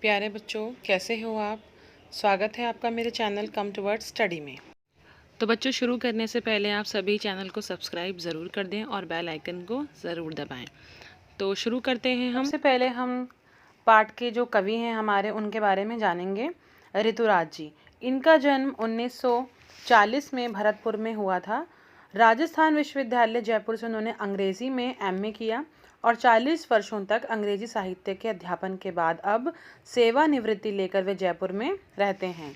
प्यारे बच्चों, कैसे हो आप। स्वागत है आपका मेरे चैनल कम टुवर्ड्स स्टडी में। तो बच्चों, शुरू करने से पहले आप सभी चैनल को सब्सक्राइब ज़रूर कर दें और बेल आइकन को ज़रूर दबाएं। तो शुरू करते हैं। सबसे पहले हम पाठ के जो कवि हैं हमारे, उनके बारे में जानेंगे। ऋतुराज जी, इनका जन्म 1940 में भरतपुर में हुआ था। राजस्थान विश्वविद्यालय जयपुर से उन्होंने अंग्रेज़ी में एमए किया और 40 वर्षों तक अंग्रेजी साहित्य के अध्यापन के बाद अब सेवानिवृत्ति लेकर वे जयपुर में रहते हैं।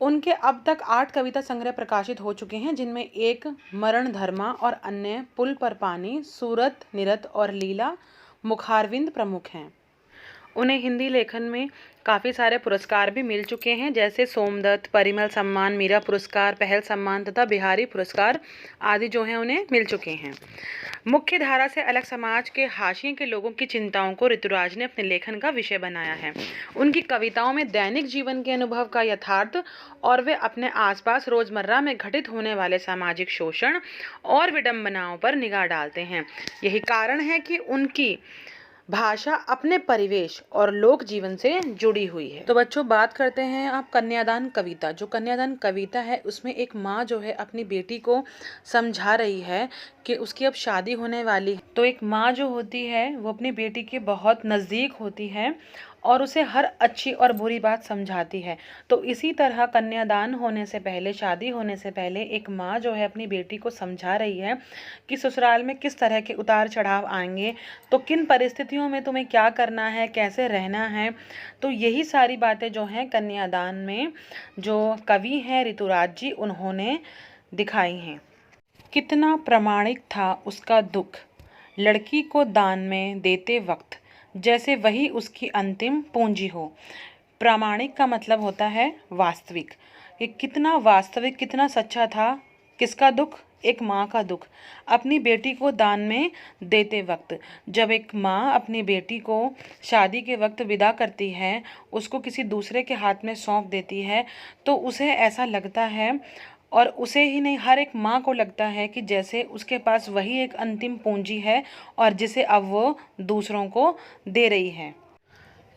उनके अब तक 8 कविता संग्रह प्रकाशित हो चुके हैं, जिनमें एक मरण धर्मा और अन्य पुल पर पानी, सूरत निरत और लीला मुखारविंद प्रमुख हैं। उन्हें हिंदी लेखन में काफ़ी सारे पुरस्कार भी मिल चुके हैं, जैसे सोमदत्त, परिमल सम्मान, मीरा पुरस्कार, पहल सम्मान तथा बिहारी पुरस्कार आदि जो हैं उन्हें मिल चुके हैं। मुख्य धारा से अलग समाज के हाशिए के लोगों की चिंताओं को ऋतुराज ने अपने लेखन का विषय बनाया है। उनकी कविताओं में दैनिक जीवन के अनुभव का यथार्थ और वे अपने आसपास रोजमर्रा में घटित होने वाले सामाजिक शोषण और विडंबनाओं पर निगाह डालते हैं। यही कारण है कि उनकी भाषा अपने परिवेश और लोक जीवन से जुड़ी हुई है। तो बच्चों, बात करते हैं आप कन्यादान कविता। जो कन्यादान कविता है उसमें एक माँ जो है अपनी बेटी को समझा रही है कि उसकी अब शादी होने वाली है। तो एक माँ जो होती है वो अपनी बेटी के बहुत नज़दीक होती है और उसे हर अच्छी और बुरी बात समझाती है। तो इसी तरह कन्यादान होने से पहले, शादी होने से पहले एक माँ जो है अपनी बेटी को समझा रही है कि ससुराल में किस तरह के उतार चढ़ाव आएंगे, तो किन परिस्थितियों में तुम्हें क्या करना है, कैसे रहना है। तो यही सारी बातें जो हैं कन्यादान में जो कवि हैं ऋतुराज जी, उन्होंने दिखाई हैं। कितना प्रामाणिक था उसका दुख, लड़की को दान में देते वक्त, जैसे वही उसकी अंतिम पूंजी हो। प्रामाणिक का मतलब होता है वास्तविक। ये कितना वास्तविक, कितना सच्चा था। किसका दुख? एक माँ का दुख, अपनी बेटी को दान में देते वक्त। जब एक माँ अपनी बेटी को शादी के वक्त विदा करती है, उसको किसी दूसरे के हाथ में सौंप देती है, तो उसे ऐसा लगता है, और उसे ही नहीं हर एक माँ को लगता है कि जैसे उसके पास वही एक अंतिम पूंजी है और जिसे अब वो दूसरों को दे रही है।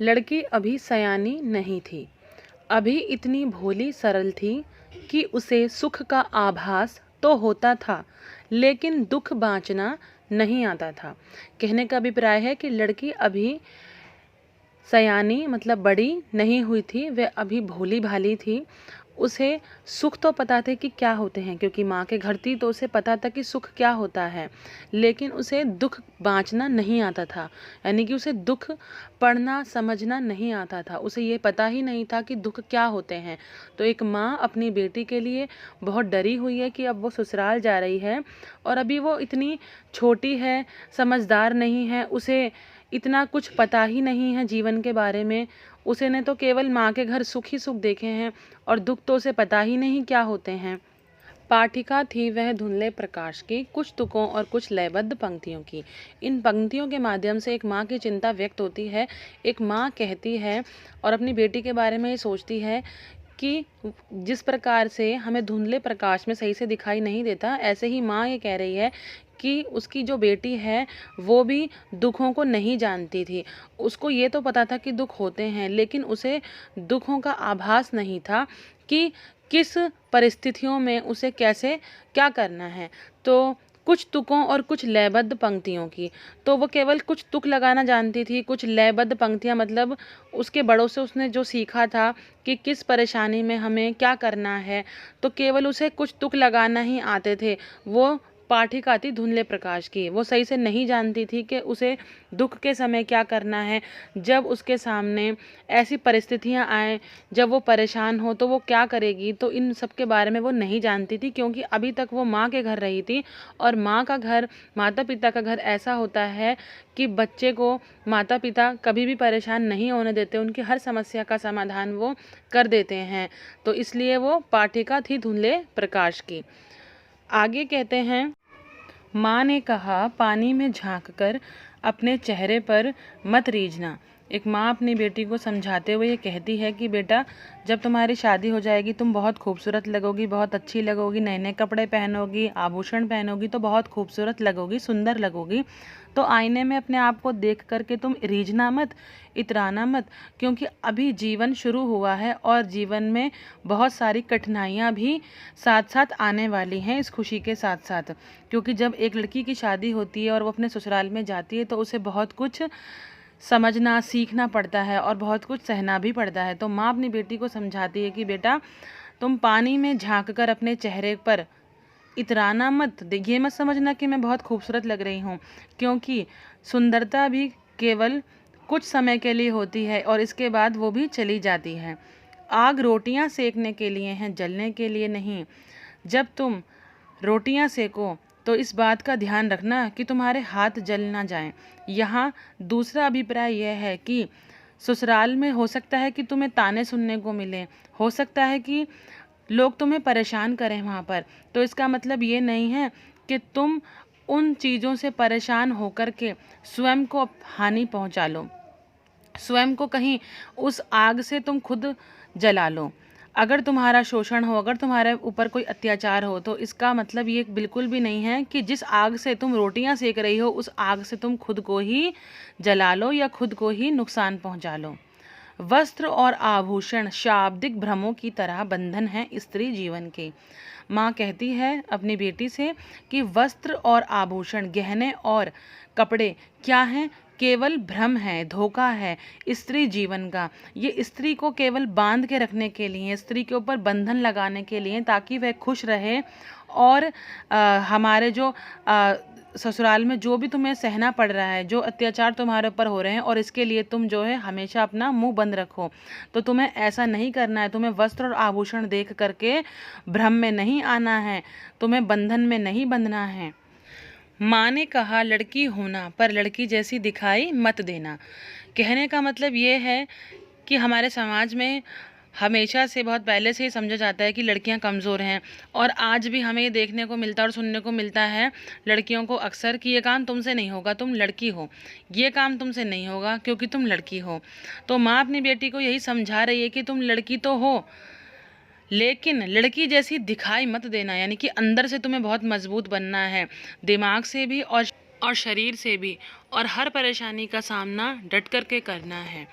लड़की अभी सयानी नहीं थी, अभी इतनी भोली सरल थी कि उसे सुख का आभास तो होता था, लेकिन दुख बाँचना नहीं आता था। कहने का अभिप्राय है कि लड़की अभी सयानी मतलब बड़ी नहीं हुई थी, वह अभी भोली भाली थी। उसे सुख तो पता थे कि क्या होते हैं, क्योंकि माँ के घर थी तो उसे पता था कि सुख क्या होता है, लेकिन उसे दुख बाँचना नहीं आता था। यानी कि उसे दुख पढ़ना समझना नहीं आता था, उसे ये पता ही नहीं था कि दुख क्या होते हैं। तो एक माँ अपनी बेटी के लिए बहुत डरी हुई है कि अब वो ससुराल जा रही है और अभी वो इतनी छोटी है, समझदार नहीं है, उसे इतना कुछ पता ही नहीं है जीवन के बारे में। उसे ने तो केवल माँ के घर सुख ही सुख देखे हैं और दुख तो उसे पता ही नहीं क्या होते हैं। पाठिका थी वह धुंधले प्रकाश की, कुछ तुकों और कुछ लयबद्ध पंक्तियों की। इन पंक्तियों के माध्यम से एक माँ की चिंता व्यक्त होती है। एक माँ कहती है और अपनी बेटी के बारे में ये सोचती है कि जिस प्रकार से हमें धुंधले प्रकाश में सही से दिखाई नहीं देता, ऐसे ही माँ ये कह रही है कि उसकी जो बेटी है वो भी दुखों को नहीं जानती थी। उसको ये तो पता था कि दुख होते हैं, लेकिन उसे दुखों का आभास नहीं था कि किस परिस्थितियों में उसे कैसे क्या करना है। तो कुछ तुकों और कुछ लयबद्ध पंक्तियों की, तो वो केवल कुछ तुक लगाना जानती थी। कुछ लयबद्ध पंक्तियाँ मतलब उसके बड़ों से उसने जो सीखा था कि किस परेशानी में हमें क्या करना है, तो केवल उसे कुछ तुक लगाना ही आते थे। वो पाठिका थी धुंधले प्रकाश की, वो सही से नहीं जानती थी कि उसे दुख के समय क्या करना है। जब उसके सामने ऐसी परिस्थितियां आए, जब वो परेशान हो तो वो क्या करेगी, तो इन सब के बारे में वो नहीं जानती थी, क्योंकि अभी तक वो माँ के घर रही थी। और माँ का घर, माता पिता का घर ऐसा होता है कि बच्चे को माता पिता कभी भी परेशान नहीं होने देते, उनकी हर समस्या का समाधान वो कर देते हैं। तो इसलिए वो पाठिका थी धुंधले प्रकाश की। आगे कहते हैं, माँ ने कहा पानी में झांककर अपने चेहरे पर मत रीझना। एक माँ अपनी बेटी को समझाते हुए ये कहती है कि बेटा, जब तुम्हारी शादी हो जाएगी तुम बहुत खूबसूरत लगोगी, बहुत अच्छी लगोगी, नए नए कपड़े पहनोगी, आभूषण पहनोगी तो बहुत खूबसूरत लगोगी, सुंदर लगोगी। तो आईने में अपने आप को देख करके तुम रीझना मत, इतराना मत, क्योंकि अभी जीवन शुरू हुआ है और जीवन में बहुत सारी कठिनाइयाँ भी साथ साथ आने वाली हैं इस खुशी के साथ साथ। क्योंकि जब एक लड़की की शादी होती है और वो अपने ससुराल में जाती है तो उसे बहुत कुछ समझना, सीखना पड़ता है और बहुत कुछ सहना भी पड़ता है। तो माँ अपनी बेटी को समझाती है कि बेटा, तुम पानी में झांक कर अपने चेहरे पर इतराना मत, ये मत समझना कि मैं बहुत खूबसूरत लग रही हूँ, क्योंकि सुंदरता भी केवल कुछ समय के लिए होती है और इसके बाद वो भी चली जाती है। आग रोटियां सेकने के लिए हैं, जलने के लिए नहीं। जब तुम रोटियां सेको तो इस बात का ध्यान रखना कि तुम्हारे हाथ जल ना जाएं। यहाँ दूसरा अभिप्राय यह है कि ससुराल में हो सकता है कि तुम्हें ताने सुनने को मिले, हो सकता है कि लोग तुम्हें परेशान करें वहाँ पर। तो इसका मतलब ये नहीं है कि तुम उन चीज़ों से परेशान होकर के स्वयं को हानि पहुँचा लो, स्वयं को कहीं उस आग से तुम खुद जला लो। अगर तुम्हारा शोषण हो, अगर तुम्हारे ऊपर कोई अत्याचार हो, तो इसका मतलब ये बिल्कुल भी नहीं है कि जिस आग से तुम रोटियां सेक रही हो उस आग से तुम खुद को ही जला लो या खुद को ही नुकसान पहुंचा लो। वस्त्र और आभूषण शाब्दिक भ्रमों की तरह बंधन है स्त्री जीवन के। माँ कहती है अपनी बेटी से कि वस्त्र और आभूषण, गहने और कपड़े क्या हैं? केवल भ्रम है, धोखा है स्त्री जीवन का। ये स्त्री को केवल बांध के रखने के लिए, स्त्री के ऊपर बंधन लगाने के लिए, ताकि वह खुश रहे और हमारे जो ससुराल में जो भी तुम्हें सहना पड़ रहा है, जो अत्याचार तुम्हारे ऊपर हो रहे हैं, और इसके लिए तुम जो है हमेशा अपना मुंह बंद रखो। तो तुम्हें ऐसा नहीं करना है, तुम्हें वस्त्र और आभूषण देख करके भ्रम में नहीं आना है, तुम्हें बंधन में नहीं बंधना है। माँ ने कहा लड़की होना पर लड़की जैसी दिखाई मत देना। कहने का मतलब ये है कि हमारे समाज में हमेशा से, बहुत पहले से ही समझा जाता है कि लड़कियां कमज़ोर हैं, और आज भी हमें ये देखने को मिलता है और सुनने को मिलता है लड़कियों को अक्सर कि ये काम तुमसे नहीं होगा, तुम लड़की हो, ये काम तुमसे नहीं होगा क्योंकि तुम लड़की हो। तो माँ अपनी बेटी को यही समझा रही है कि तुम लड़की तो हो, लेकिन लड़की जैसी दिखाई मत देना, यानी कि अंदर से तुम्हें बहुत मजबूत बनना है, दिमाग से भी और शरीर से भी, और हर परेशानी का सामना डट करके करना है,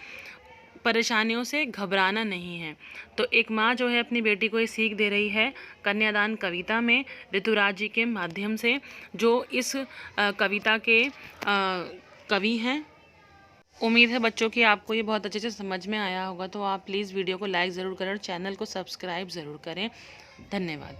परेशानियों से घबराना नहीं है। तो एक माँ जो है अपनी बेटी को ये सीख दे रही है कन्यादान कविता में ऋतुराज जी के माध्यम से, जो इस कविता के कवि हैं। उम्मीद है बच्चों की आपको ये बहुत अच्छे से समझ में आया होगा। तो आप प्लीज़ वीडियो को लाइक ज़रूर करें और चैनल को सब्सक्राइब ज़रूर करें। धन्यवाद।